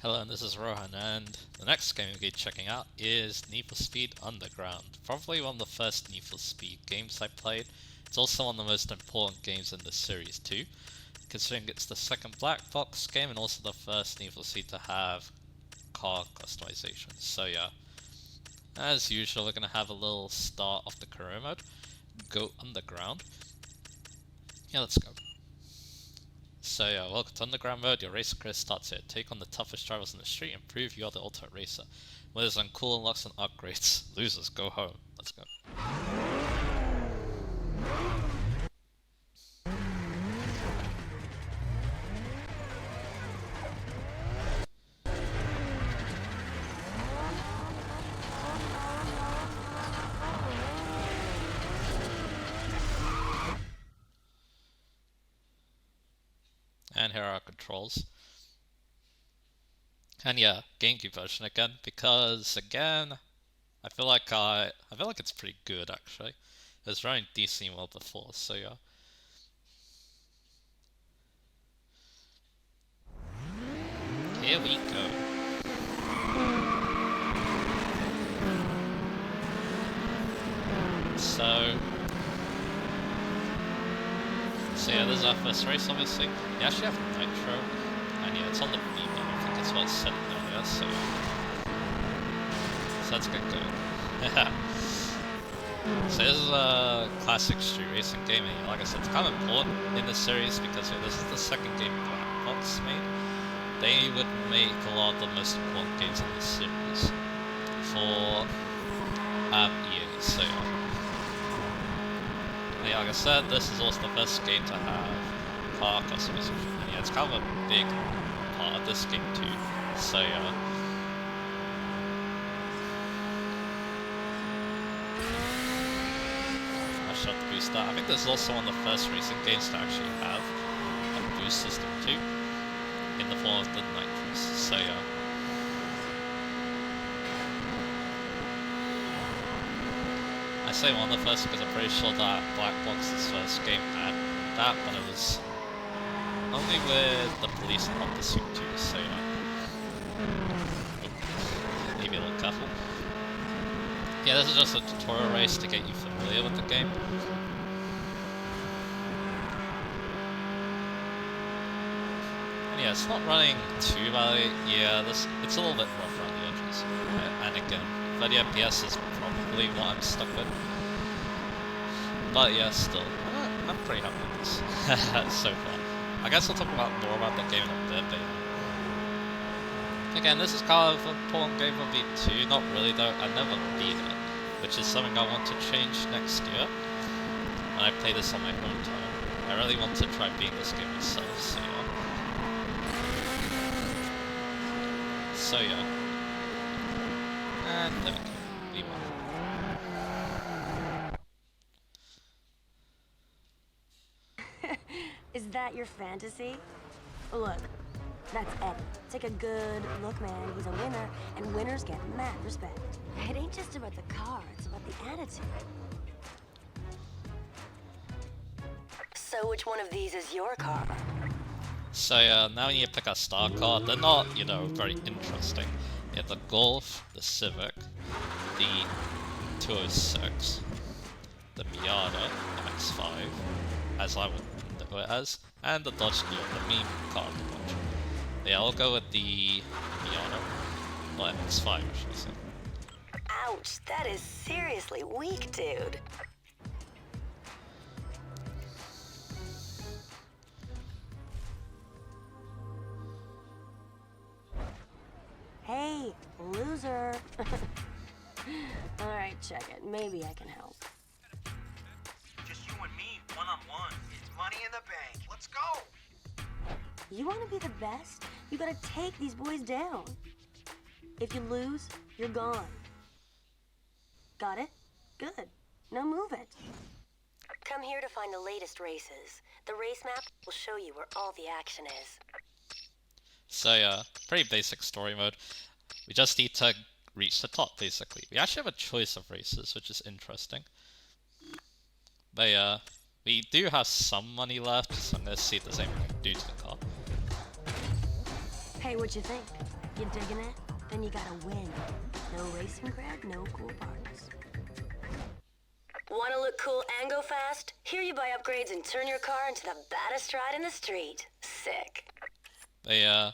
Hello, and this is Rohan, and the next game we'll be checking out is Need for Speed Underground. Probably one of the first Need for Speed games I played. It's also one of the most important games in the series too, considering it's the second black box game and also the first Need for Speed to have car customization. So yeah, as usual we're going to have a little start of the career mode, go underground. Yeah, let's go. So yeah, welcome to Underground Mode. Your racer career starts here. Take on the toughest drivers on the street and prove you're the ultimate racer. Winners on cool unlocks and upgrades. Losers, go home. Let's go. And here are our controls. And yeah, GameCube version again, because again, I feel like it's pretty good actually. It was running decently well before, so yeah. Here we go. So yeah, this is our first race obviously. We actually have Nitro, and yeah, it's on the B button, I think that's what it said earlier, so let's get going. So this is a classic street racing game, and like I said, it's kind of important in the series because this is the second game Black Box made. They would make a lot of the most important games in the series for EA, so yeah, like I said, this is also the first game to have car customization, and yeah, it's kind of a big part of this game too, so yeah. I shot the boost that. I think this is also one of the first racing games to actually have a boost system too, in the form of the Nitros, so yeah. I say one of the first because I'm pretty sure that Black Box's first game had that, but it was only with the police and not the suit too, so yeah. Maybe a little careful. Yeah, this is just a tutorial race to get you familiar with the game. And yeah, it's not running too badly. Yeah, it's a little bit rough around the edges. And again, 30 FPS is probably what I'm stuck with. But yeah, still, I'm pretty happy with this so far. I guess I'll talk more about the game in a bit, but yeah. Again, this is kind of an important game for me too. Not really though, I never beat it, which is something I want to change next year. When I play this on my own time, I really want to try beating this game myself, so yeah. So yeah. And there we go. We won. Is that your fantasy? Look, that's Eddie. Take a good look, man. He's a winner, and winners get mad respect. It ain't just about the car, it's about the attitude. So which one of these is your car? So yeah, now you pick a star car. They're not, very interesting. You have the Golf, the Civic, the 206, the Miata MX-5, as I would know it as, and the Dodge Neon, the meme car of the bunch. Yeah, I'll go with the Miata, or MX-5 I should say. Ouch, that is seriously weak, dude. Hey, loser. Alright, check it. Maybe I can help. Just you and me, one-on-one. It's money in the bank. Let's go! You want to be the best? You gotta take these boys down. If you lose, you're gone. Got it? Good. Now move it. Come here to find the latest races. The race map will show you where all the action is. So yeah, pretty basic story mode. We just need to reach the top, basically. We actually have a choice of races, which is interesting. But yeah, we do have some money left, so I'm gonna see if there's anything we can do to the car. Hey, what you think? You digging it? Then you gotta win. No racing cred, no cool parts. Wanna look cool and go fast? Here you buy upgrades and turn your car into the baddest ride in the street. Sick. You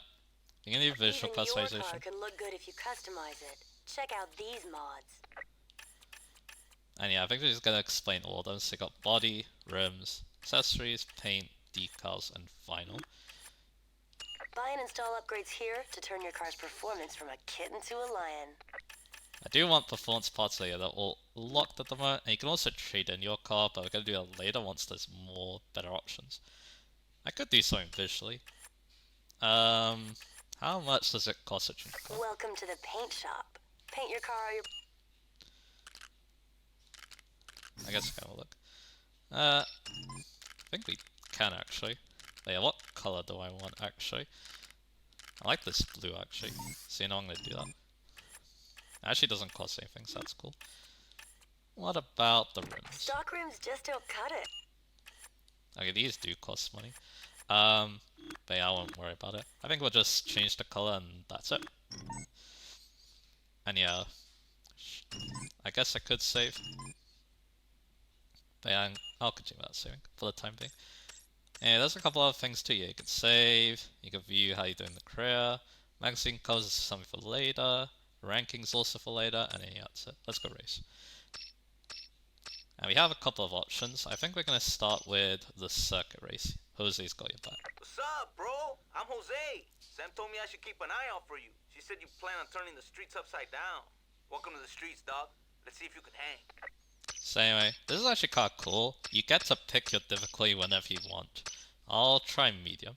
can do visual Even your car customization. can look good if you customize it. Check out these mods. And yeah, I think we're just gonna explain all of them. So you got body, rims, accessories, paint, decals, and vinyl. Buy and install upgrades here to turn your car's performance from a kitten to a lion. I do want performance parts later, they're all locked at the moment, and you can also trade in your car, but we're gonna do that later once there's more better options. I could do something visually. How much does it cost to change the car? Welcome to the paint shop. Paint your car or your... I guess I can have a look. I think we can actually. But yeah, what color do I want actually? I like this blue actually, so you know I'm gonna do that. It actually doesn't cost anything, so that's cool. What about the rims? Stock rims just don't cut it. Okay, these do cost money. But yeah, I won't worry about it. I think we'll just change the color and that's it. And yeah, I guess I could save. But yeah, I'll continue without saving for the time being. And there's a couple other things too. Yeah, you can save, you can view how you're doing the career, magazine covers is something for later, rankings also for later, and then yeah, that's it. Let's go race. And we have a couple of options. I think we're going to start with the circuit race. Jose's got your back. What's up, bro? I'm Jose. Sam told me I should keep an eye out for you. She said you plan on turning the streets upside down. Welcome to the streets, dog. Let's see if you can hang. So anyway, this is actually kind of cool. You get to pick your difficulty whenever you want. I'll try medium.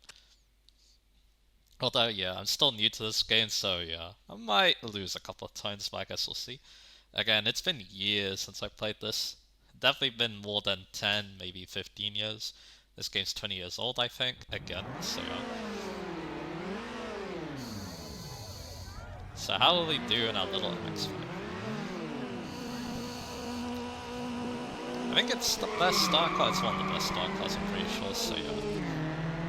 Although, yeah, I'm still new to this game, so yeah, I might lose a couple of times, but I guess we'll see. Again, it's been years since I played this. Definitely been more than 10, maybe 15 years. This game's 20 years old, I think, again, so yeah. So how will we do in our little MX-5? I think it's the best star car, it's one of the best star cars, I'm pretty sure, so yeah.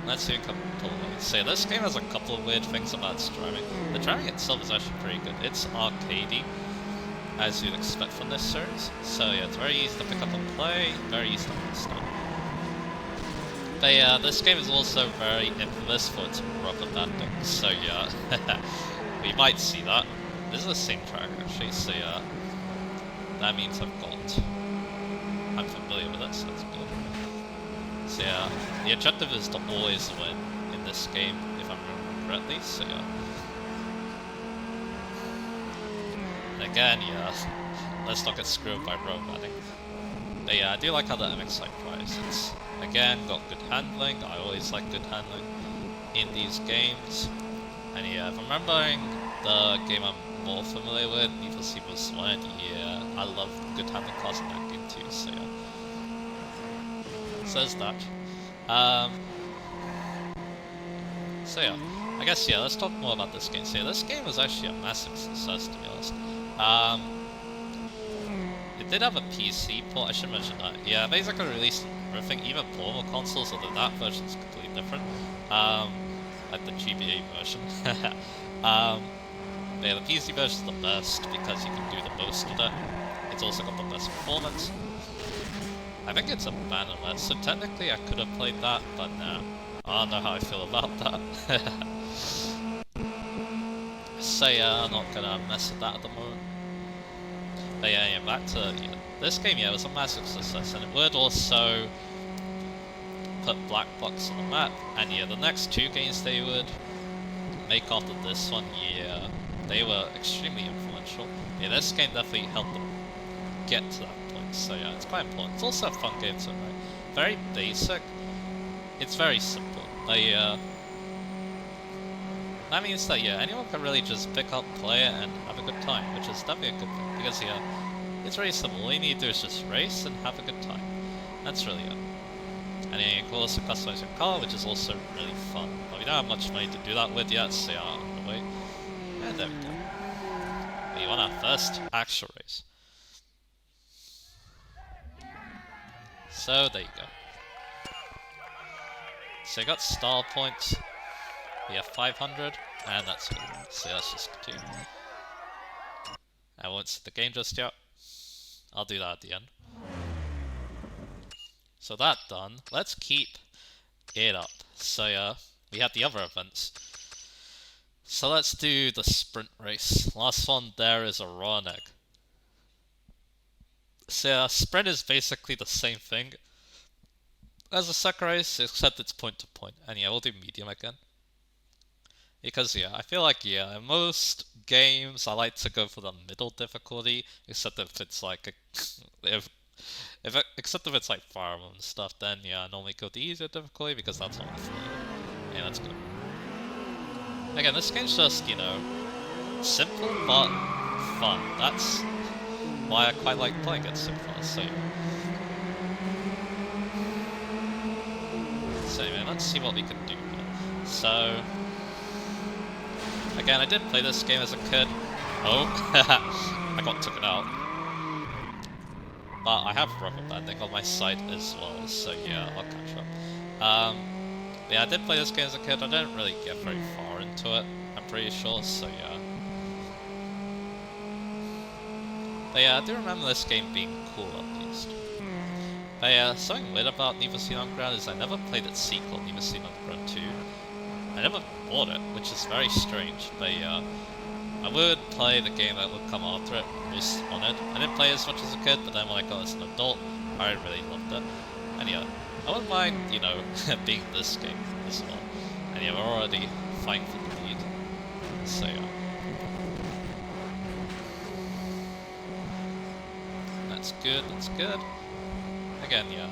Let's see a couple of So this game has a couple of weird things about its driving. The driving itself is actually pretty good. It's arcadey, as you'd expect from this series. So yeah, it's very easy to pick up and play, very easy to install. But yeah, this game is also very infamous for its rubber banding, so yeah, we might see that. This is the same track actually, so yeah, that means I'm familiar with it, so that's good. So yeah, the objective is to always win in this game, if I'm remembering correctly, so yeah. And again, yeah, let's not get screwed by road banding. But yeah, I do like how the MX-5 drives. It's, again, got good handling. I always like good handling in these games. And yeah, if I'm remembering the game I'm more familiar with, Need for Speed Most Wanted, yeah, I love good handling cars in that game too, so yeah. So there's that. So yeah, I guess yeah, let's talk more about this game. So yeah, this game was actually a massive success, to be honest. It did have a PC port, I should mention that. Yeah, basically released everything, even portable consoles, although that version's completely different. Like the GBA version. Yeah, the PC version's the best because you can do the most of it. It's also got the best performance. I think it's a bannerless, so technically I could have played that, but nah. I don't know how I feel about that. So yeah, I'm not gonna mess with that at the moment. But yeah, back to this game. Yeah, it was a massive success, and it would also put Black Box on the map. And yeah, the next two games they would make after this one, yeah, they were extremely influential. Yeah, this game definitely helped them get to that point. So yeah, it's quite important. It's also a fun game to play. Very basic. It's very simple. That means that yeah, anyone can really just pick up, play it, and have a good time, which is definitely a good thing. Because yeah, it's very simple. All you need to do is just race and have a good time. That's really it. And then you can also customize your car, which is also really fun. But we don't have much money to do that with yet, so yeah, I'm gonna wait. And there we go. But you want our first actual race. So there you go. So you got star points. We have 500. And that's good. So let's just continue. I won't see the game just yet. I'll do that at the end. So that done. Let's keep it up. So yeah, we have the other events. So let's do the sprint race. Last one there is a raw egg. So yeah, sprint is basically the same thing as a second race, except it's point to point. And yeah, we'll do medium again. Because yeah, I feel like yeah, in most games I like to go for the middle difficulty, except if it's like except if it's like Fire Emblem and stuff, then yeah, I normally go the easier difficulty because that's all fun. Yeah, that's good. Again, this game's just, you know, simple but fun. That's why I quite like playing it so far, so yeah. So anyway, let's see what we can do here. So again, I did play this game as a kid. Oh, I got taken out. But I have rubber banding on my side as well, so yeah, I'll catch up. Yeah, I did play this game as a kid. I didn't really get very far into it, I'm pretty sure, so yeah. But yeah, I do remember this game being cool at least. But yeah, something weird about Need for Speed Underground is I never played its sequel, Need for Speed Underground 2. I never bought it, which is very strange, but yeah. I would play the game that would come after it, most on it. I didn't play it as much as a kid, but then when I got as an adult, I really loved it. And yeah, I wouldn't mind, you know, being this game as well. And yeah, we're already fighting for the lead. So yeah. That's good, that's good. Again, yeah.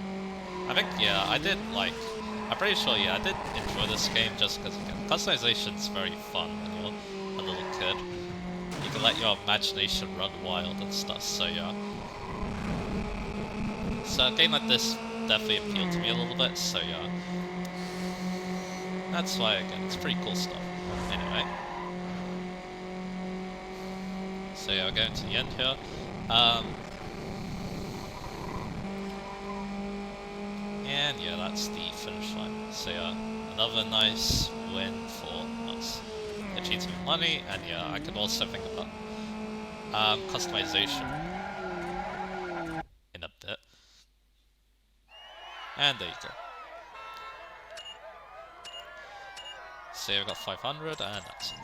I think, yeah, I did like... I'm pretty sure, yeah, I did enjoy this game just because, again, customization's very fun when you're a little kid. You can let your imagination run wild and stuff, so yeah. So a game like this definitely appealed to me a little bit, so yeah. That's why, again, it's pretty cool stuff. Anyway. So yeah, we're going to the end here. And yeah, that's the finish line. So yeah, another nice win for us. It cheats me money, and yeah, I could also think about customization in a bit. And there you go. So yeah, we got 500, and that's it.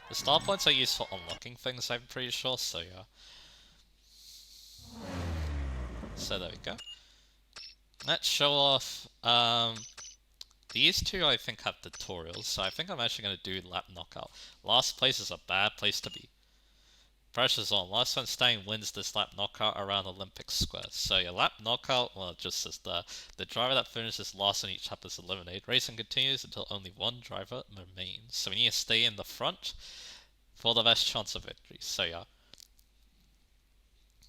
The star points are used for unlocking things, I'm pretty sure, so yeah. So there we go. Let's show off, these two I think have tutorials, so I think I'm actually going to do lap knockout. Last place is a bad place to be. Pressure's on. Last one standing wins this lap knockout around Olympic Square. So your lap knockout, well, it just says the driver that finishes last in each lap is eliminated. Racing continues until only one driver remains. So we need to stay in the front for the best chance of victory. So yeah.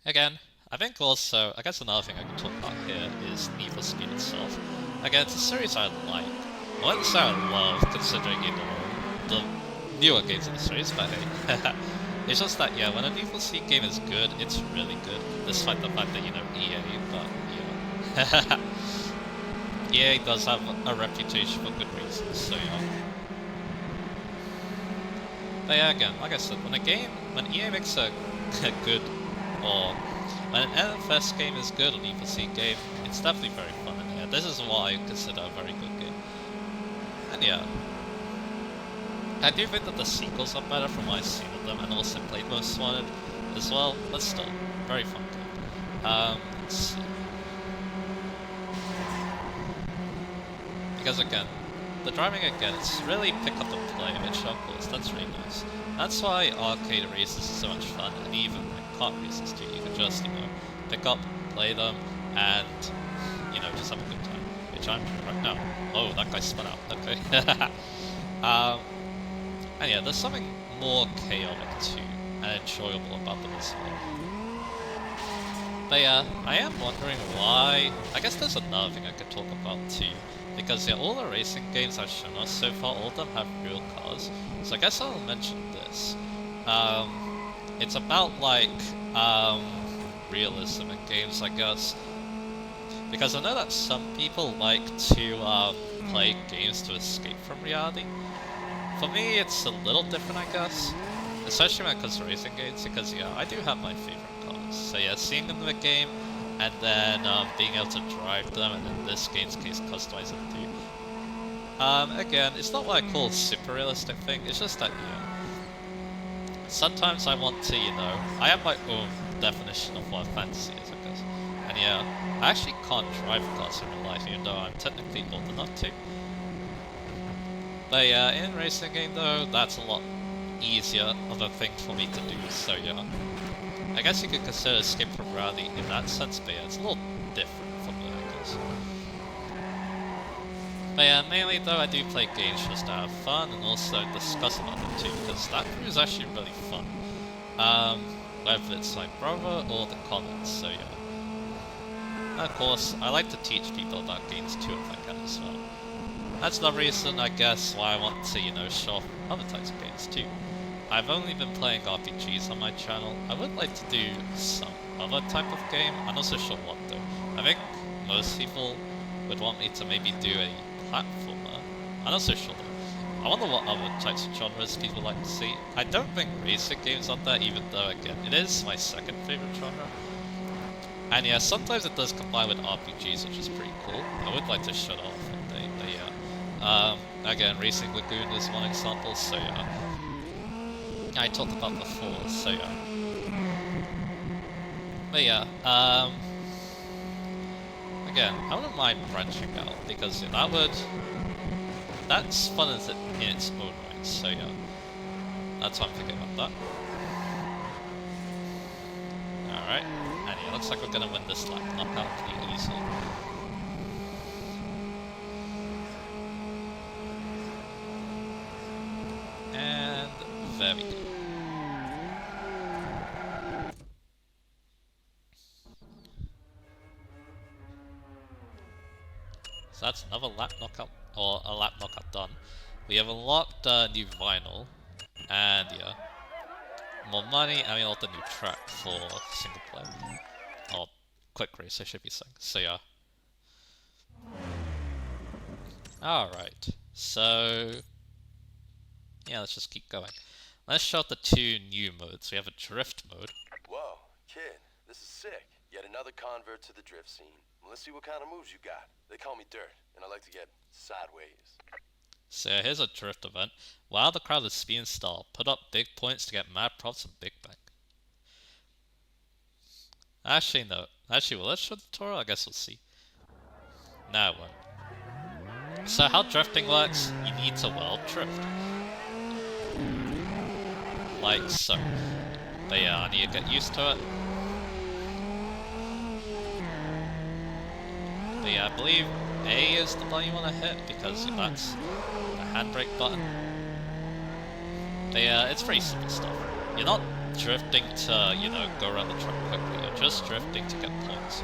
Again, I think also, I guess another thing I can talk about here is Need for Speed itself. Again, it's a series I like. I wouldn't say I love, considering, you know, the newer games in the series, but hey. It's just that, yeah, when a Need for Speed game is good, it's really good. Despite the fact that, you know, EA, but, yeah. EA does have a reputation for good reasons, so yeah. But yeah, again, like I said, when EA makes a good, or when an NFS game is good, a Need for Speed game, it's definitely very fun, and yeah, this is what I consider a very good game. And yeah, I do think that the sequels are better from what I've seen of them, and also played Most Wanted as well, but still, very fun game. Let's see. Because again, the driving again, it's really pick up and play, which of course, that's really nice. That's why arcade races is so much fun, and even like kart races too. You can just, you know, pick up, play them, and, you know, just have a good time. Which I'm doing right now. Oh, that guy spun out, okay. And yeah, there's something more chaotic too, and enjoyable about them as well. But yeah, I am wondering why... I guess there's another thing I could talk about too. Because yeah, all the racing games I've shown us so far, all of them have real cars. So I guess I'll mention this. It's about like, realism in games, I guess. Because I know that some people like to play games to escape from reality. For me, it's a little different, I guess. Especially when it comes to racing games, because yeah, I do have my favorite cars. So yeah, seeing them in the game, and then being able to drive them, and in this game's case, customize them too. Again, it's not what I call a super realistic thing, it's just that, sometimes I want to, I have my own definition of what fantasy is, I guess. And yeah, I actually can't drive cars in real life, even though I'm technically old enough to. But yeah, in a racing game though, that's a lot easier of a thing for me to do, so yeah. I guess you could consider Escape from Reality in that sense, but yeah, it's a little different for me, I guess. But yeah, mainly though, I do play games just to have fun and also discuss about them too, because that crew is actually really fun. Whether it's my brother or the comments, so yeah. And of course, I like to teach people about games too if I can as well. That's the reason, I guess, why I want to, show off other types of games too. I've only been playing RPGs on my channel. I would like to do some other type of game. I'm not so sure what though. I think most people would want me to maybe do a platformer. I'm not so sure though. I wonder what other types of genres people like to see. I don't think racing games are there, even though again, it is my second favorite genre. And yeah, sometimes it does combine with RPGs, which is pretty cool. I would like to show it off one day, but yeah. Again, Racing Lagoon is one example, so yeah. I talked about before, so yeah. But yeah, again, I wouldn't mind branching out, because that's fun in its own right, so yeah. That's why I'm thinking about that. Alright, and yeah, looks like we're gonna win this lap knockout pretty easily. And there we go. So that's another lap knockout, or a lap knockout done. We have unlocked a new vinyl, and yeah, more money, and we unlocked a new track for single player. Or quick race, I should be saying. So yeah. Alright, so yeah, let's just keep going. Let's show out the two new modes. We have a drift mode. Whoa, kid, this is sick. Yet another convert to the drift scene. Let's see what kind of moves you got. They call me Dirt, and I like to get sideways. So here's a drift event. While the crowd is speeding style, put up big points to get mad props and big bank. Actually, no. Actually, well, let's show the tutorial. I guess we'll see. Now what? So how drifting works, you need to, well, drift. Like so. But yeah, I need to get used to it. But yeah, I believe A is the button you want to hit, because that's the handbrake button. But yeah, it's pretty simple stuff. You're not drifting to, go around the track quickly, you're just drifting to get points.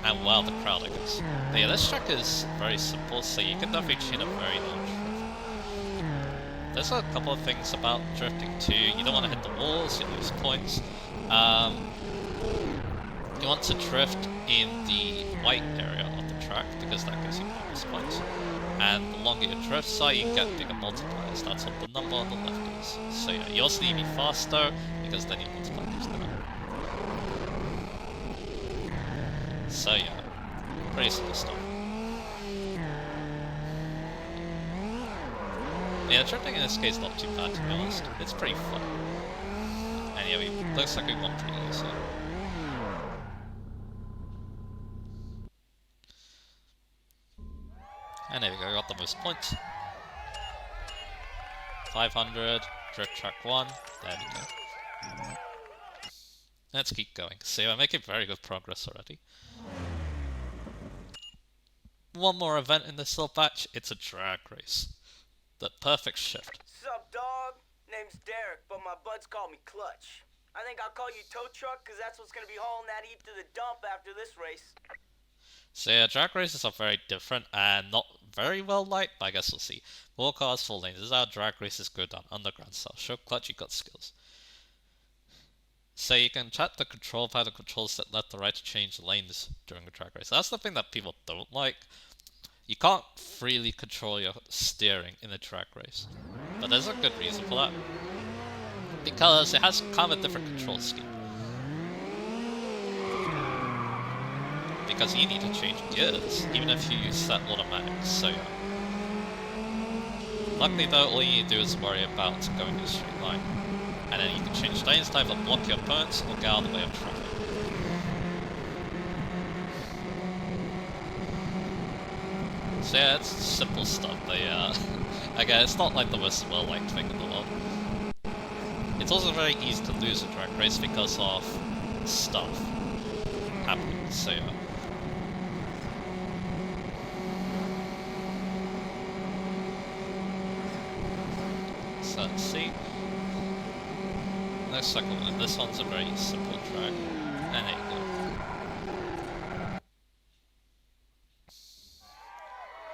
And wow, the crowd, I guess. But yeah, this track is very simple, so you can definitely chain a very long drift. There's a couple of things about drifting too. You don't want to hit the walls, you lose points. You want to drift in the white area of the track, because that gives you bonus points. And the longer your drifts are, you get bigger multipliers. That's what the number on the left is. So yeah, you also need to be faster, because then your multiplier goes down. So yeah, pretty simple stuff. Yeah, drifting in this case is not too bad, to be honest. It's pretty fun. And yeah, looks like we won pretty easily. And there we go, got the most points. 500, drift track 1, there we go. Let's keep going. See, we're making very good progress already. One more event in this little batch, it's a drag race. The perfect shift. Sup, dog? Name's Derek, but my buds call me Clutch. I think I'll call you Tow Truck, because that's what's going to be hauling that heap to the dump after this race. So yeah, drag races are very different and not very well liked, but I guess we'll see. 4 cars, 4 lanes. This is how drag races go down underground style. Show Clutch you got skills. So you can chat the control pad and controls that left to right to change lanes during a drag race. That's the thing that people don't like. you can't freely control your steering in a drag race. But there's a good reason for that. Because it has kind of a different control scheme. Because you need to change gears, even if you set automatics, so yeah. Luckily though, all you need to do is worry about going in a straight line. And then you can change lanes to either block your opponents or get out of the way of traffic. So yeah, it's simple stuff, but yeah, again, it's not like the most well-liked thing in the world. It's also very easy to lose a drag race because of stuff happening, so yeah. So let's see. Looks like this one's a very simple track, and there you go.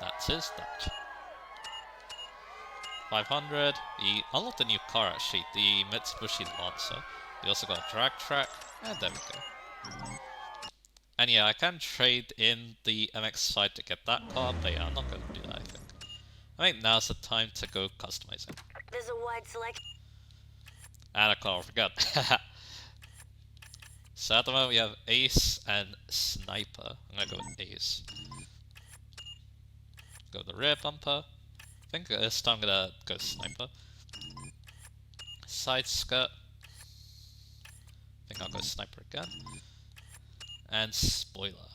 That's his that. 500. He unlocked a new car actually, the Mitsubishi Lancer. We also got a drag track, and there we go. And yeah, I can trade in the MX side to get that car, but yeah, I'm not going to do that, I think. I think now's the time to go customizing. There's a wide selection. And a car, I forgot. So at the moment we have Ace and Sniper. I'm gonna go with Ace. Go with the rear bumper. I think this time I'm gonna go Sniper. Side skirt. I think I'll go Sniper again. And spoiler.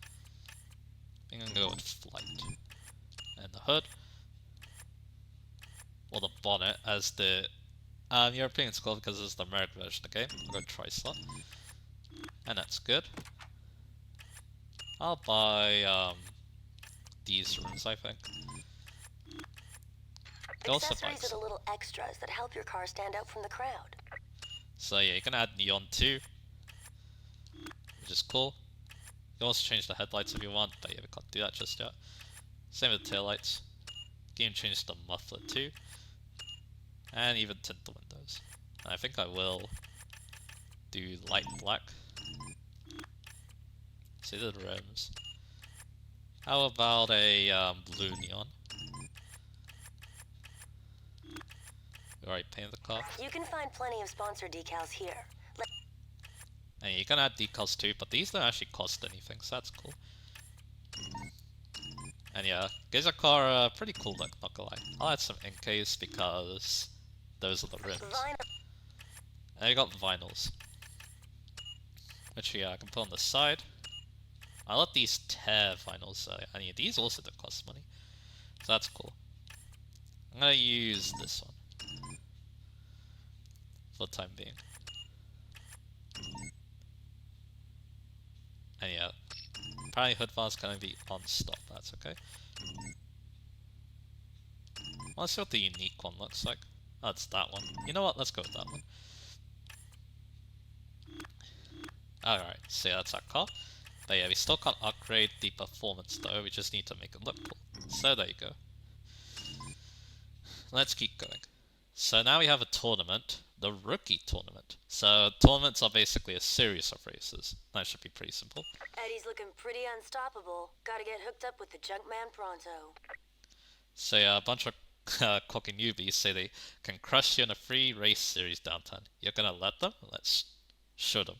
I think I'm gonna go with Flight. And the hood. Or the bonnet, as the Europeans call it because it's the American version of the game. I'll go Tri-Slot. And that's good. I'll buy these rooms, I think. Accessories are the little extras that help your car stand out from the crowd. So yeah, you can add neon too, which is cool. You can also change the headlights if you want, but yeah, we can't do that just yet. Same with the taillights. You can change the muffler too. And even tint the windows. And I think I will do light black. See the rims. How about a blue neon? We already painted the car. You can find plenty of sponsor decals here. And you can add decals too, but these don't actually cost anything, so that's cool. And yeah, gives a car a pretty cool look, not gonna lie. I'll add some NKs because those are the rims. And I got vinyls. Which yeah, I can put on the side. I let these tear vinyls, and yeah, these also don't cost money. So that's cool. I'm gonna use this one. For the time being. And yeah, apparently hood bars can only be on stop, that's okay. Let's see what the unique one looks like. Oh, it's that one. You know what, let's go with that one. Alright, so yeah, that's that car. But yeah, we still can't upgrade the performance though, we just need to make it look cool. So there you go. Let's keep going. So now we have a tournament, the Rookie Tournament. So tournaments are basically a series of races. That should be pretty simple. Eddie's looking pretty unstoppable. Gotta get hooked up with the Junkman pronto. So yeah, a bunch of cocky newbies say they can crush you in a free race series downtown. You're gonna let them? Let's show them.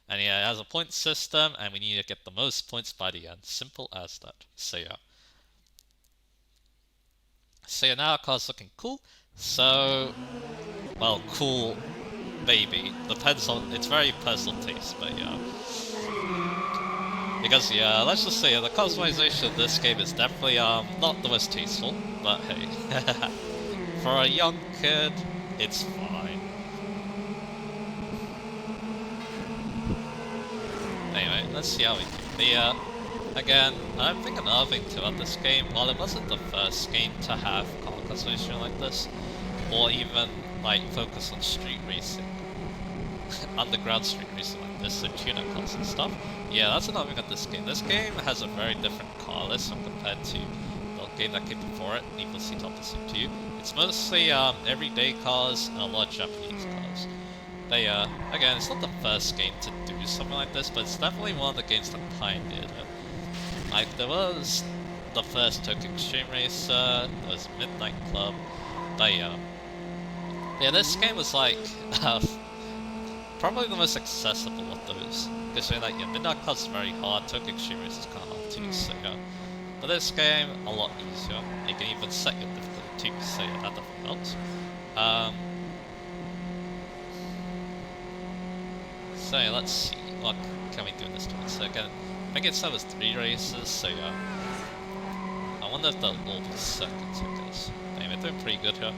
And yeah, it has a point system, and we need to get the most points by the end. Simple as that. So yeah. So yeah, now our car's looking cool. So, well, cool, maybe. Depends on, it's very personal taste, but yeah. Because yeah, let's just say the customization of this game is definitely not the most tasteful, but hey. For a young kid, it's fine. Anyway, let's see how we do. Again, I think another thing too about this game, while it wasn't the first game to have car customization like this, or even like focus on street racing, underground street racing like this, so tuner cars and stuff. Yeah, that's another thing about this game. This game has a very different car list compared to the game that came before it, Need for Speed Pursuit 2. It's mostly everyday cars and a lot of Japanese cars. But yeah, again, it's not the first game to do something like this, but it's definitely one of the games that pioneered it. Like, there was the first Tokyo Extreme Racer, there was Midnight Club, but yeah. Yeah, this game was like, probably the most accessible of those. Considering that, yeah, Midnight Club's very hard, Tokyo Extreme Racer is kind of hard too, so yeah. But this game, a lot easier. You can even set your difficulty too, so yeah, that definitely helps. So yeah, let's see, what can we do in this one? So again, I think it said it was 3 races, so yeah. I wonder if they'll all be seconds, I guess. Anyway, we're doing pretty good here.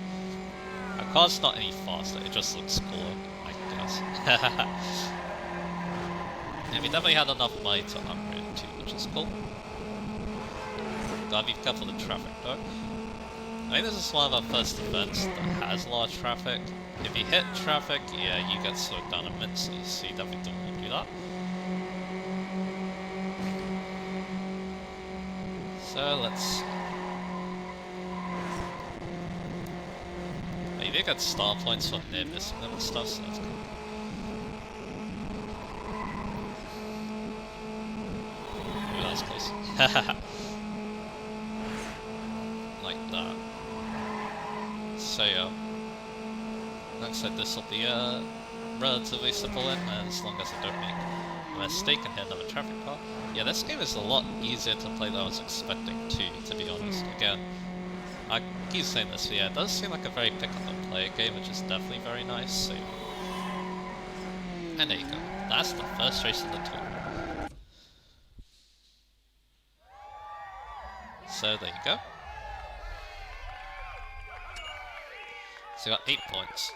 Our car's not any faster, it just looks cooler, I guess. Yeah, we definitely had enough money to upgrade it too, which is cool. Gotta be careful of the traffic though. I think this is one of our first events that has a lot of traffic. If you hit traffic, yeah, you get slowed down immensely, so you definitely don't want to do that. So let's see. You do get star points for near missing them and stuff, so that's cool. Ooh, that was close. Like that. So yeah. Looks like this will be a relatively simple win, as long as I don't make a mistake and hit another traffic car. Yeah, this game is a lot easier to play than I was expecting to be honest. Again, I keep saying this, but yeah, it does seem like a very pick-up-and-play game, which is definitely very nice, so... And there you go. That's the first race of the tournament. So there you go. So you got 8 points.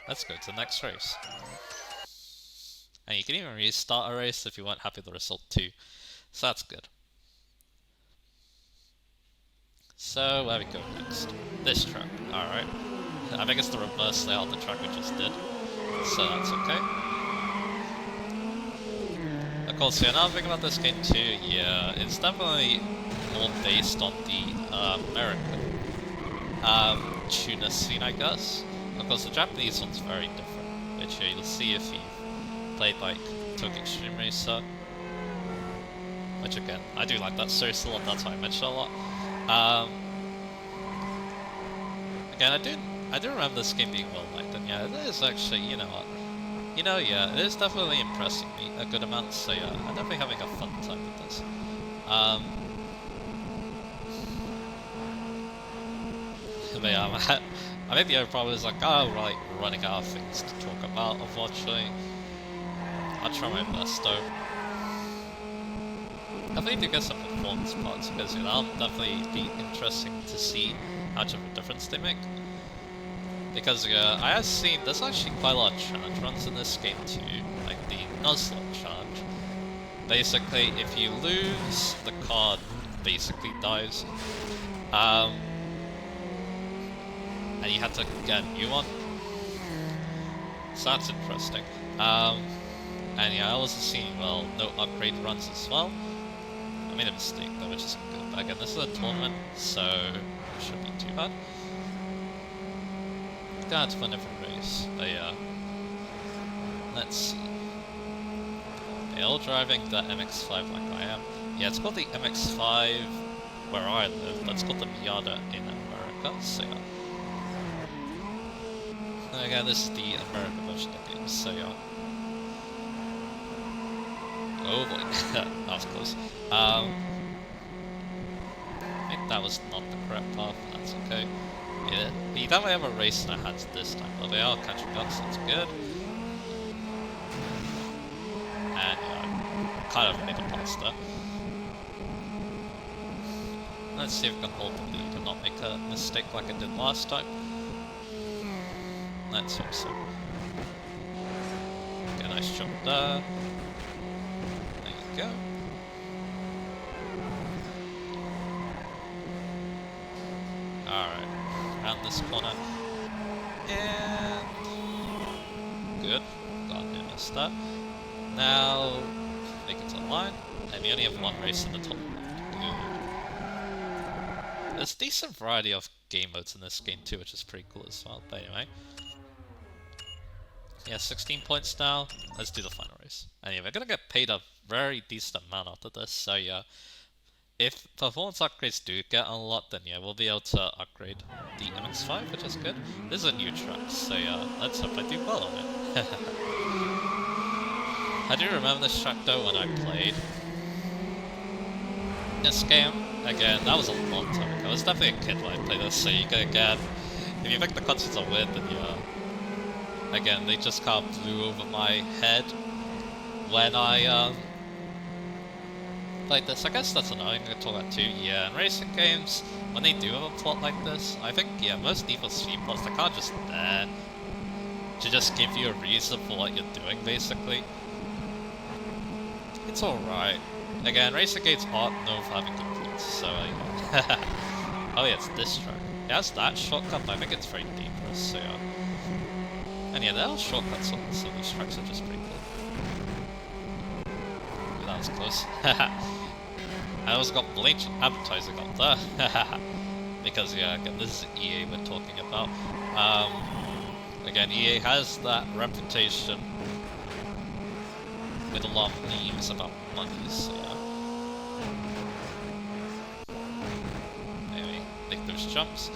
Let's go to the next race. And you can even restart a race if you weren't happy with the result too. So that's good. So where we go next? This track. Alright. I think it's the reverse layout of the track we just did. So that's okay. Of course, yeah, another thing about this game too, yeah, it's definitely more based on the American tuner scene, I guess. Of course, the Japanese one's very different, which you'll see if you've played like Tokyo Extreme Racer. Which again, I do like that series a lot, that's why I mentioned it a lot. Again, I do remember this game being well liked, and yeah, it is actually, you know what, yeah, it is definitely impressing me a good amount, so yeah, I'm definitely having a fun time with this. But yeah, I think the other problem is like, oh, right, we're running out of things to talk about, unfortunately. I'll try my best though. I think to get some performance parts, because you know, that'll definitely be interesting to see how much of a difference they make. Because I have seen, there's actually quite a lot of challenge runs in this game too, like the Nuzlocke challenge. Basically, if you lose, the card basically dies. And you have to get a new one. So that's interesting. And yeah, I also seen, well, no upgrade runs as well. I made a mistake though, which is good. But again, this is a tournament, so it shouldn't be too bad. Gonna have to find a different race, but yeah. Let's see. They're all driving the MX-5 like I am. Yeah, it's called the MX-5 where I live, but it's called the Miata in America, so yeah. And again, this is the American version of the game, so yeah. Oh boy, that was close. I think that was not the correct path, but that's okay. Yeah, but you definitely have a race in our hands this time, but they are catching up, so that's good. And yeah, I kind of made a pass there. Let's see if we can hold the lead and not make a mistake like I did last time. Let's hope so. Get a nice jump there. There you go. Alright, around this corner. And... good. Got near missed that. Now, make it to the line. And we only have one race in the top left. Good. There's a decent variety of game modes in this game too, which is pretty cool as well. But anyway. Yeah, 16 points now. Let's do the final race. Anyway, we're gonna get paid a very decent amount after this, so yeah. if performance upgrades do get unlocked, then yeah, we'll be able to upgrade the MX-5, which is good. This is a new track, so yeah, let's hope I do well on it. I do remember this track though when I played this game. Again, that was a long time ago. I was definitely a kid when I played this, so you can, again, if you think the cutscenes are weird, then yeah. Again, they just kind of flew over my head when I played this. I guess that's another thing to talk about too. Yeah, in racing games, when they do have a plot like this, I think, yeah, most Need for Speed plots, they're kind of just there to just give you a reason for what you're doing, basically. It's alright. Again, racing games aren't known for having good plots, so yeah. Oh yeah, it's this track. It has that shortcut, but I think it's very dangerous, so yeah. And yeah, there are shortcuts on some of these tracks, are just pretty cool. Ooh, that was close. I also got blatant advertising up there. Because yeah, again, this is EA we're talking about. Again, EA has that reputation with a lot of memes about money, so yeah. Anyway, make those jumps.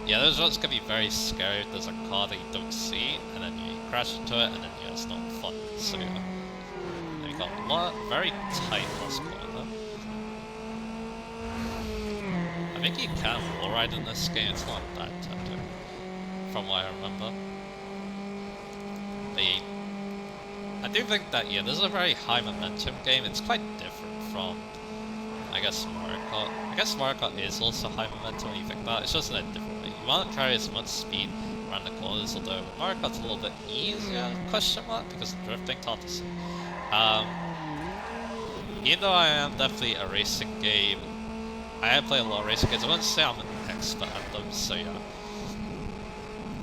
Yeah, those jumps can be very scary if there's a car that you don't see, and then you crash into it, and then yeah, it's not fun, so yeah. And we got a lot, very tight last corner. I think you can wall ride in this game, it's not that tempting, from what I remember. But yeah, I do think that, yeah, this is a very high momentum game. It's quite different from, I guess, Mario Kart. I guess Mario Kart is also high momentum when you think about it. It's just in a different way. You won't carry as much speed around the corners, although Mario Kart's a little bit easier, question mark, because of drifting, hard to say. Even though I am definitely a racing game, I have played a lot of racing games. I wouldn't say I'm an expert at them, so yeah.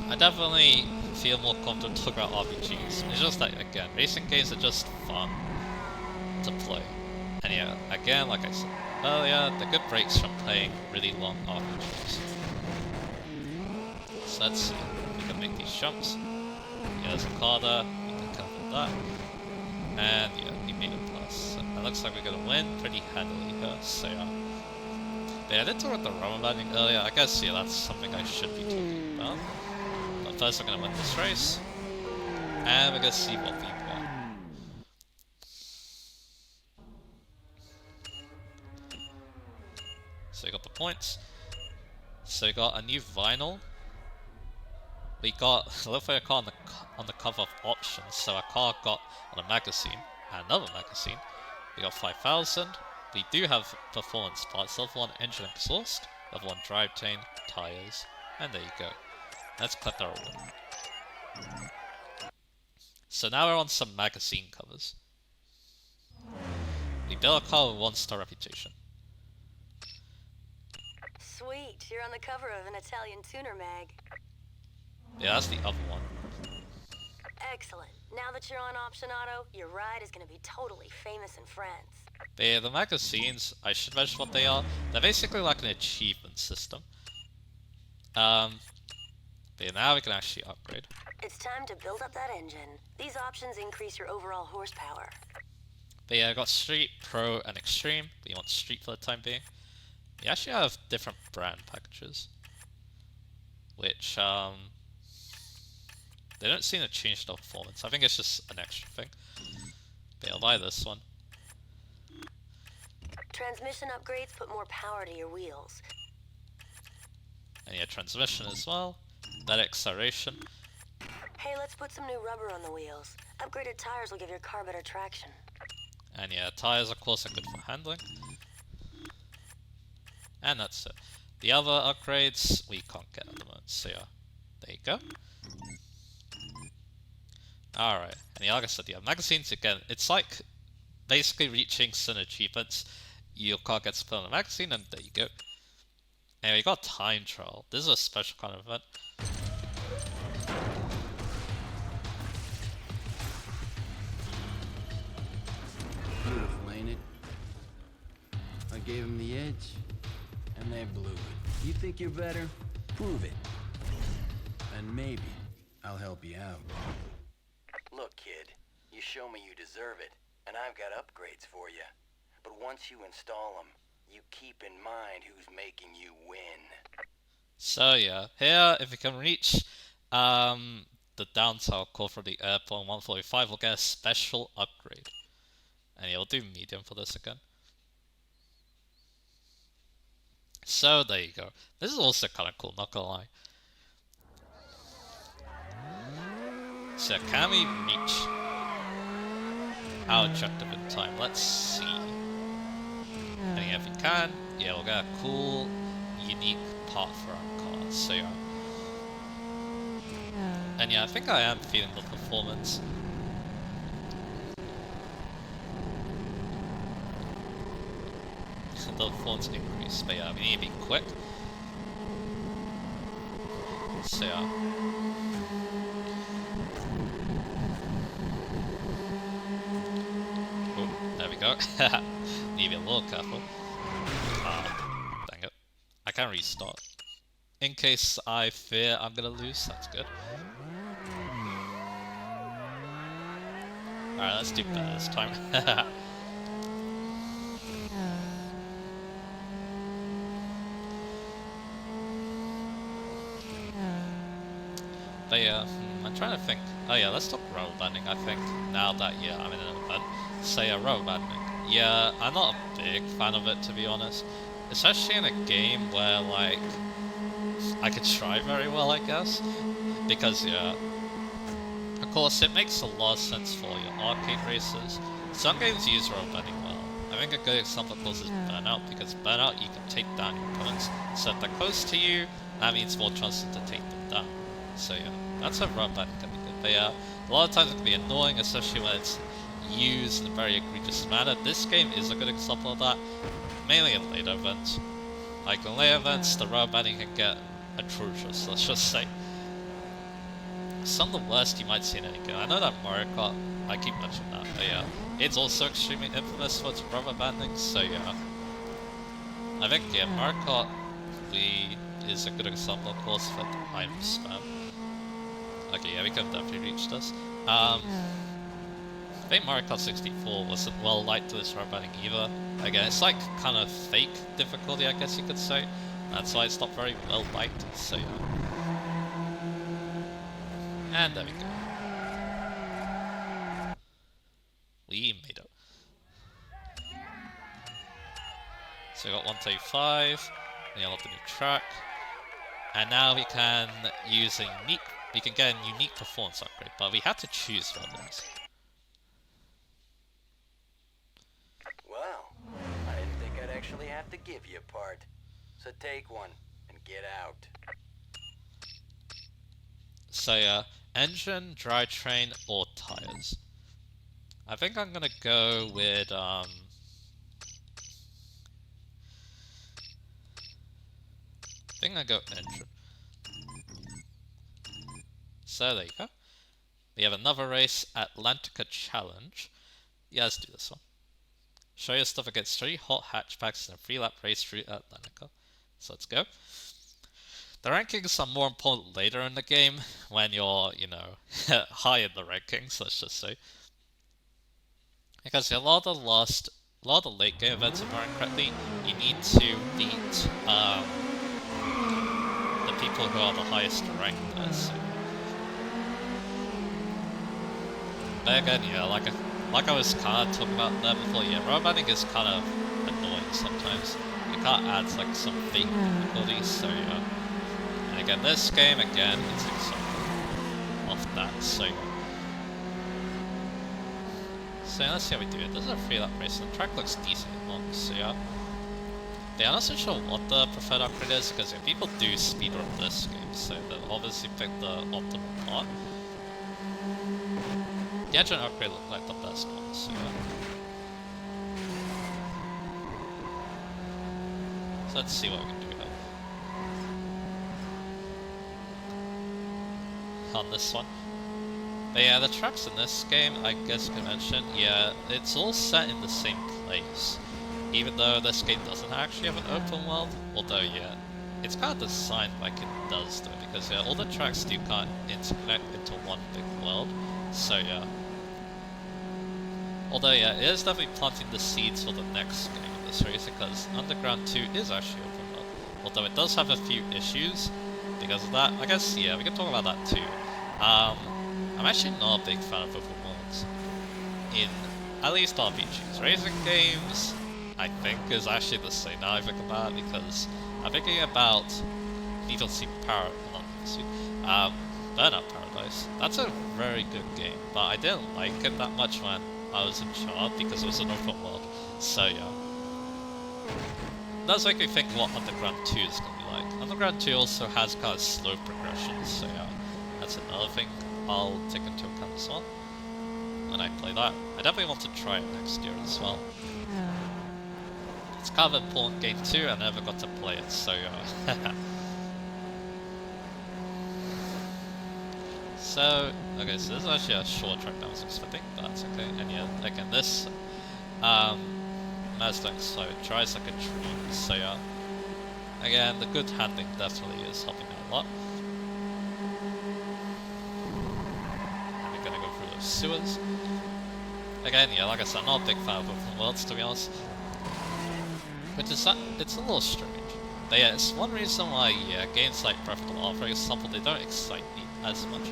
I definitely feel more confident talking about RPGs. It's just that, again, racing games are just fun to play. And yeah, again, like I said earlier, they're good breaks from playing really long RPGs. So let's see if we can make these jumps. Yeah, there's a car there, we can cover that. And yeah, we made it plus. So it looks like we're gonna win pretty handily here, so yeah. But yeah, I did talk about the rubber banding earlier. I guess, yeah, that's something I should be talking about. First, we're gonna win this race, and we're gonna see what we got. So we got the points. So we got a new vinyl. We got a little car on the cover of options. So our car got on a magazine, and another magazine. We got 5,000. We do have performance parts. Level 1 engine exhaust, level 1 drivetrain, tires, and there you go. Let's click our order. So now we're on some magazine covers. We built a car with 1-star reputation. Sweet, you're on the cover of an Italian tuner mag. Yeah, that's the other one. Excellent. Now that you're on Option Auto, your ride is going to be totally famous in France. The magazines, I should mention what they are. They're basically like an achievement system. But now we can actually upgrade. It's time to build up that engine. These options increase your overall horsepower. But yeah, I got Street, Pro, and Extreme. But you want Street for the time being. You actually have different brand packages. Which, they don't seem to change the performance. I think it's just an extra thing. But I'll buy this one. Transmission upgrades put more power to your wheels. And yeah, transmission as well. That acceleration. Hey, let's put some new rubber on the wheels. Upgraded tires will give your car better traction. And yeah, tires of course are good for handling. And that's it. The other upgrades we can't get at the moment, so yeah. There you go. Alright, and yeah, like I said, yeah, magazines again, it's like basically reaching certain achievements. Your car gets put on a magazine and there you go. Anyway, we got time trial. This is a special kind of event. Beautiful, ain't it? I gave them the edge, and they blew it. You think you're better? Prove it. And maybe I'll help you out. Look, kid, you show me you deserve it, and I've got upgrades for you. But once you install them, you keep in mind who's making you win. So yeah, here if we can reach the downtown core from the airport 145, we'll get a special upgrade. And yeah, we'll do medium for this again. So there you go. This is also kind of cool, not gonna lie. So can we reach our objective in time? Let's see. And yeah, if we can, yeah, we'll get a cool, unique part for our car. So yeah. And yeah, I think I am feeling the performance. The performance increase, but yeah, we need to be quick. So yeah. Oh, there we go. Need to be a little careful. Dang it. I can restart. In case I fear I'm gonna lose, that's good. Alright, let's do better this time. But yeah, I'm trying to think. Oh yeah, let's talk rubber banding, I think, now that, yeah, I'm in an event. So yeah, rubber banding. Yeah, I'm not a big fan of it, to be honest. Especially in a game where, like, I could try very well, I guess. Because, yeah, of course, it makes a lot of sense for your arcade races. Some games use rubber banding well. I think a good example, of course, is Burnout, because Burnout, you can take down your opponents. So if they're close to you, that means more chances to take them down. So yeah, that's a rubber banding can be good. But yeah, a lot of times it can be annoying, especially when it's used in a very egregious manner. This game is a good example of that, mainly in later events. Like in later events, the rubber banding can get atrocious, let's just say. Some of the worst you might see in any game. I know that Mario Kart, I keep mentioning that, but yeah, it's also extremely infamous for its rubber banding, so yeah. I think, yeah, Mario Kart is a good example, of course, for time spam. Okay, yeah, we could have definitely reached this. I think Mario Kart 64 wasn't well liked to this rubber banding either. Again, it's like kind of fake difficulty, I guess you could say. That's why it's not very well liked, so yeah. And there we go. We made it. So we got 135, we unlocked the new track, and now we can use a unique, we can get a unique performance upgrade, but we have to choose one of those. Well, I didn't think I'd actually have to give you a part. So take one and get out. So yeah, engine, drivetrain, or tires. I think I'm gonna go with I think I go engine. So there you go. We have another race, Atlantica Challenge. Yeah, let's do this one. Show your stuff against 3 hot hatchbacks in a 3-lap race through Atlantica. So let's go. The rankings are more important later in the game, when you're, you know, high in the rankings, let's just say. Because a lot of the late game events, if I remember correctly, you need to beat the people who are the highest ranked there, so. But again, yeah, like I was kind of talking about there before, yeah, rubber banding is kind of annoying sometimes. You can't add like some fake difficulties, so yeah. And again, this game, again, it's an example of that, so yeah. So yeah, let's see how we do it. This is a 3-lap race, and the track looks decent long, so yeah. But I'm not so sure what the preferred upgrade is, because yeah, people do speedrun this game, so they'll obviously pick the optimal part. The engine upgrade looked like the best one, so yeah. So let's see what we can do here. On this one. But yeah, the tracks in this game, I guess you can mention, yeah, it's all set in the same place. Even though this game doesn't actually have an open world, although yeah, it's kind of designed like it does though, because yeah, all the tracks do kind of interconnect into one big world, so yeah. Although yeah, it is definitely planting the seeds for the next game in this race because Underground 2 is actually open world. Although it does have a few issues because of that. I guess, yeah, we can talk about that too. I'm actually not a big fan of open worlds in at least RPGs. Racing games, I think, is actually the same now I think about it because I'm thinking about Need for Speed Burnout Paradise. That's a very good game, but I didn't like it that much when I was in charge because it was an open world. So yeah. Does make me think what Underground 2 is going to be like. Underground 2 also has kind of slow progressions, so yeah. That's another thing I'll take into account as well when I play that. I definitely want to try it next year as well. It's kind of an important game too, I never got to play it, so yeah. So, okay, so this is actually a short track than I was expecting, but that's okay. And yeah, again, this Mazda so it tries like a dream, so yeah. Again, the good handling definitely is helping out a lot. And we're gonna go through those sewers. Again, yeah, like I said, I'm not a big fan of open worlds, to be honest. Which is, it's a little strange. But yeah, it's one reason why, yeah, games like Breath of the Wild, for example, they don't excite me as much.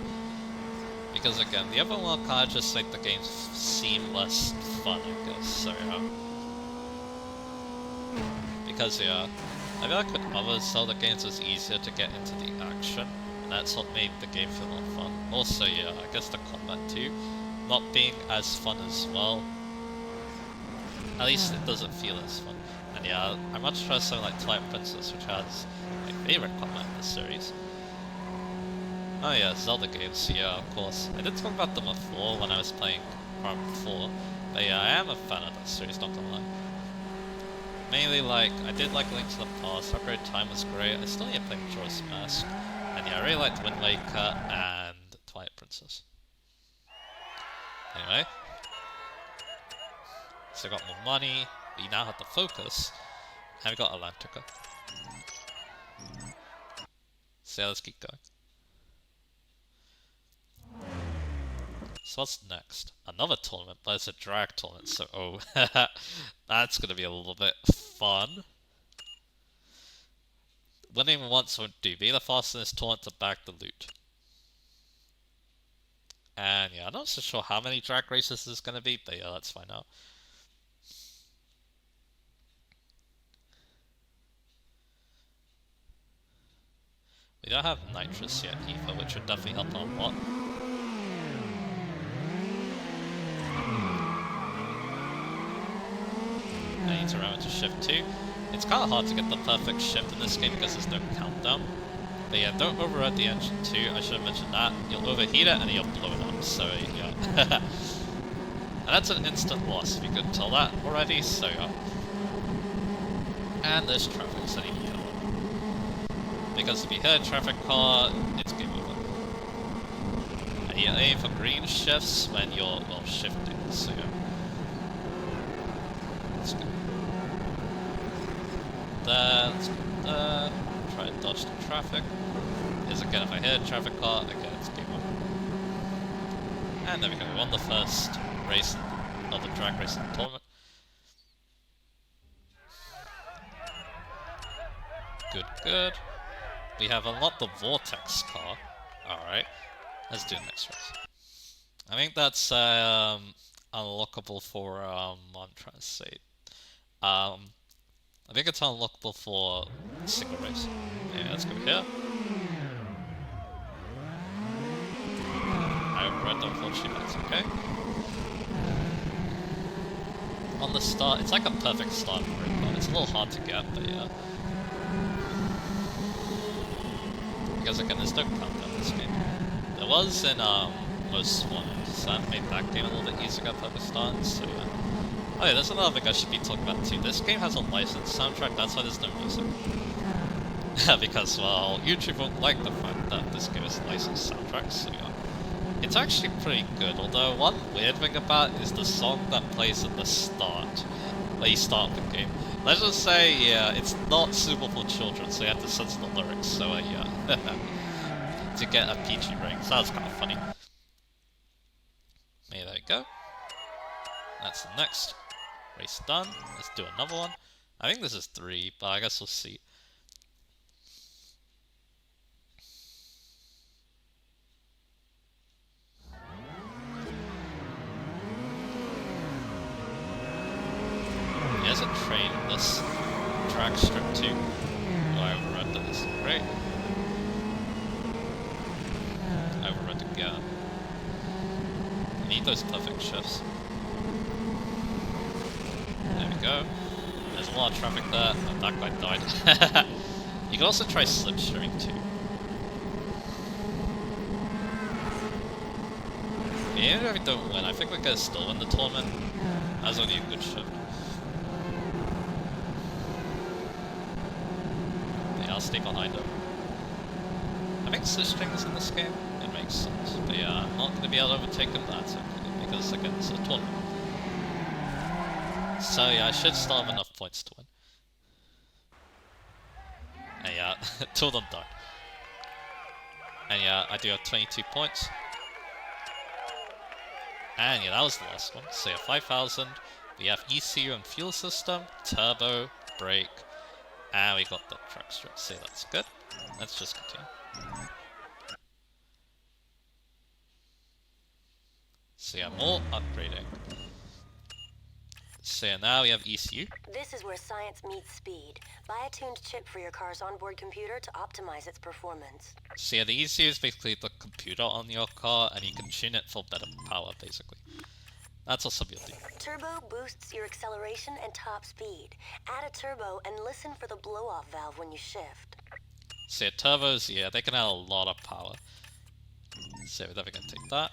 Because again, the other one kind of just make the games seem less fun, I guess, so yeah. Because yeah, I feel like with other Zelda games it's easier to get into the action, and that's what made the game feel more fun. Also yeah, I guess the combat too, not being as fun as well. At least it doesn't feel as fun. And yeah, I much prefer something like Twilight Princess, which has my favourite combat in the series. Oh yeah, Zelda games, yeah, of course. I did talk about them before when I was playing Arm 4, but yeah, I am a fan of that series, not gonna lie. Mainly, like, I did like Link to the Past, Ocarina of Time was great, I still need to play Majora's Mask, and yeah, I really liked Wind Waker and Twilight Princess. Anyway, so I got more money, we now have the focus, and we got Atlantica. So yeah, let's keep going. So what's next? Another tournament, but it's a drag tournament, so oh, that's gonna be a little bit fun. Winning once won't do. Be the fastest in this tournament to bag the loot. And yeah, I'm not so sure how many drag races there's gonna be, but yeah, let's find out. We don't have nitrous yet either, which would definitely help out a lot. I need to remember to shift too. It's kind of hard to get the perfect shift in this game because there's no countdown. But yeah, don't override the engine too, I should have mentioned that. You'll overheat it and you'll blow it up, so yeah. And that's an instant loss, if you couldn't tell that already, so yeah. And there's traffic, so I need to kill it. Because if you hit a traffic car, it's game over. And you aim for green shifts when you're, well, shifting, so yeah. Let's go. There, let's go there. Try and dodge the traffic. Because again, if I hit a traffic car, again, it's game over. And there we go, we won the first race of the drag racing tournament. Good, good. We have unlocked the Vortex car. Alright, let's do the next race. I think that's unlockable for, what I'm trying to say. I think it's unlockable for single race. Yeah, let's go here. I overread, unfortunately, but it's okay. On the start, it's like a perfect start for it, but it's a little hard to get, but yeah. Because again, there's no countdown in this game. There was in Most Wanted, so that made that game a little bit easier to get perfect start, so yeah. Oh yeah, there's another thing I should be talking about too. This game has a licensed soundtrack, that's why there's no music. Because, well, YouTube won't like the fact that this game is a licensed soundtrack, so yeah. It's actually pretty good, although one weird thing about it is the song that plays at the start, where you start the game. Let's just say, yeah, it's not suitable for children, so you have to censor the lyrics, so yeah. To get a PG rating, so that's kind of funny. Yeah, there we go. That's the next race done. Let's do another one. I think this is 3, but I guess we'll see. There's a train in this track strip too. Oh, I overrun this. Great. I overrun again. I need those perfect shifts. There we go. There's a lot of traffic there. Oh, that guy died. You can also try slipstreaming too. Even if we don't win, I think we can still win the tournament. That's only a good shift. Yeah, I'll stay behind him. I think slipstream is in this game. It makes sense. But yeah, I'm not going to be able to overtake him. That's okay, because again, it's a tournament. So yeah, I should still have enough points to win. And yeah, two of them died. And yeah, I do have 22 points. And yeah, that was the last one. So yeah, 5,000. We have ECU and fuel system, turbo, brake, and we got the track strip. So that's good. Let's just continue. So yeah, more upgrading. So yeah, now we have ECU. This is where science meets speed. Buy a tuned chip for your car's onboard computer to optimize its performance. So yeah, the ECU is basically the computer on your car, and you can tune it for better power, basically. That's also what you'll do. Turbo boosts your acceleration and top speed. Add a turbo and listen for the blow-off valve when you shift. So yeah, turbos, yeah, they can add a lot of power. So we're definitely gonna take that.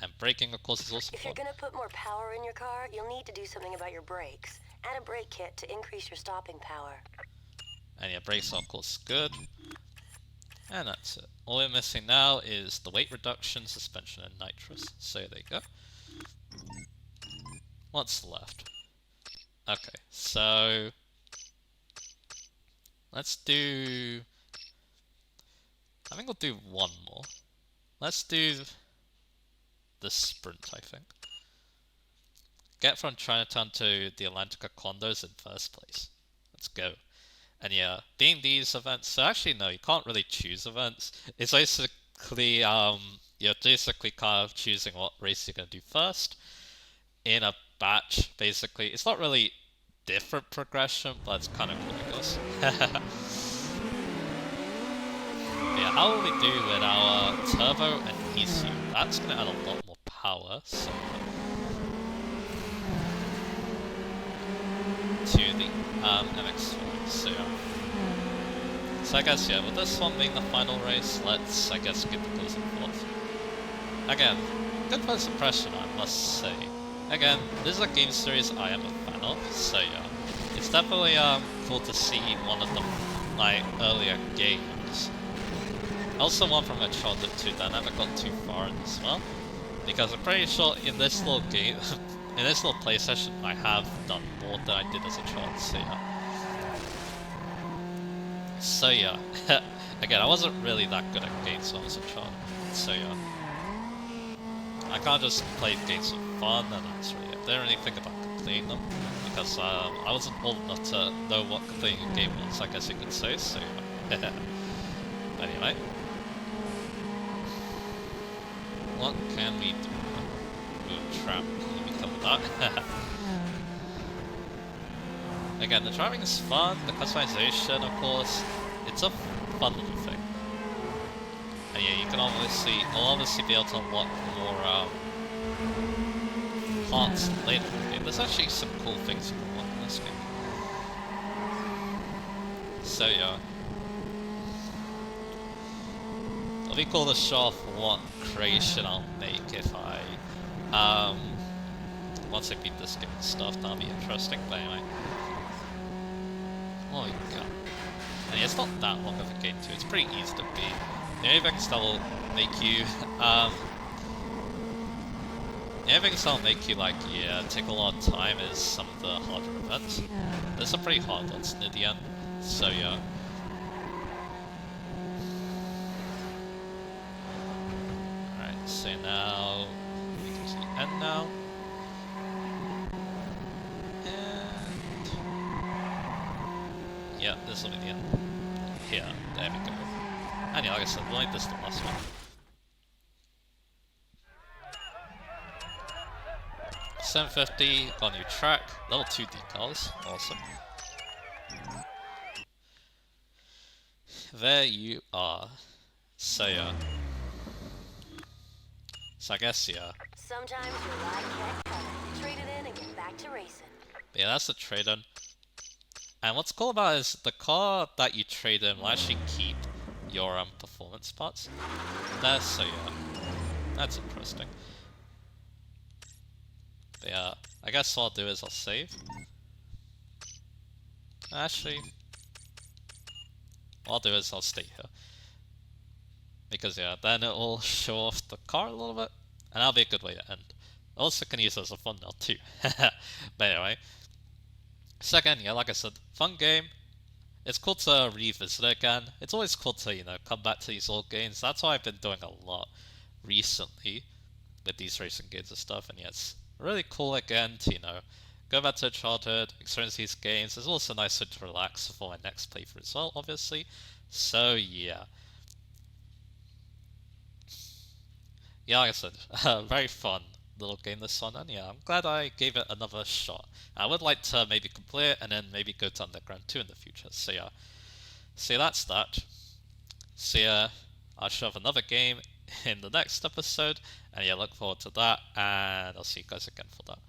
And braking, of course, is also If fun. you're gonna put more power in your car, you'll need to do something about your brakes. Add a brake kit to increase your stopping power. And yeah, brakes are of course good. And that's it. All we're missing now is the weight reduction, suspension, and nitrous. So there you go. What's left? Okay, so let's do... I think we'll do one more. Let's do the sprint, I think. Get from Chinatown to the Atlantica condos in first place. Let's go. And yeah, being these events, so actually no, you can't really choose events. It's basically, you're basically kind of choosing what race you're going to do first in a batch, basically. It's not really different progression, but it's kind of cool, I guess. Yeah, how will we do with our turbo and ECU? That's going to add a lot more power, so... to the MX-5, so yeah. So I guess, yeah, with this one being the final race, let's, I guess, get the closing thoughts. Again, good first impression, I must say. Again, this is a game series I am a fan of, so yeah. It's definitely cool to see one of my earlier games. Also one from Uncharted 2 that I never got too far in as well. Because I'm pretty sure in this little game, in this little play session, I have done more than I did as a child, so yeah. So yeah, again, I wasn't really that good at games when I was a child, so yeah. I can't just play games for fun, and that's really it. I didn't really think about completing them, because I wasn't old enough to know what completing a game was, I guess you could say, so yeah. Anyway. What can we do? Ooh, trap. Let me cover that. Again, the driving is fun, the customization, of course, it's a fun little thing. And yeah, you can you'll obviously be able to unlock more parts later in the game. There's actually some cool things you can unlock in this game. So yeah. It'll be cool to show off what creation I'll make if I, once I beat this game and stuff. That'll be interesting, but anyway. Oh yeah. And yeah, it's not that long of a game too, it's pretty easy to beat. The only things that will make you, the only things that will make you, like, yeah, take a lot of time is some of the harder events. There's some pretty hard ones near the end, so yeah. Alright, so now, we can see the end now. And... Yeah, this will be the end. Here, there we go. And yeah, like I said, we'll make this the last one. 750, got a new track, level 2 decals, awesome. There you are. So yeah. So I guess yeah. Sometimes your ride can't cut it. Trade it in and get back to racing. But yeah, that's the trade-in. And what's cool about it is the car that you trade in will actually keep your performance parts there, so yeah. That's interesting. But yeah, I guess what I'll do is I'll save. Actually, what I'll do is I'll stay here. Because yeah, then it will show off the car a little bit, and that'll be a good way to end. Also can use it as a thumbnail too. But anyway. Second, yeah, like I said, fun game. It's cool to revisit it again. It's always cool to, you know, come back to these old games. That's why I've been doing a lot recently with these racing games and stuff, and yeah, it's really cool again to, you know, go back to childhood, experience these games. It's also nice to relax for my next playthrough as well, obviously. So yeah. Yeah, like I said, very fun little game this one, and yeah, I'm glad I gave it another shot. I would like to maybe complete it and then maybe go to Underground 2 in the future. So yeah, that's that. So yeah, I shall have another game in the next episode, and yeah, look forward to that, and I'll see you guys again for that.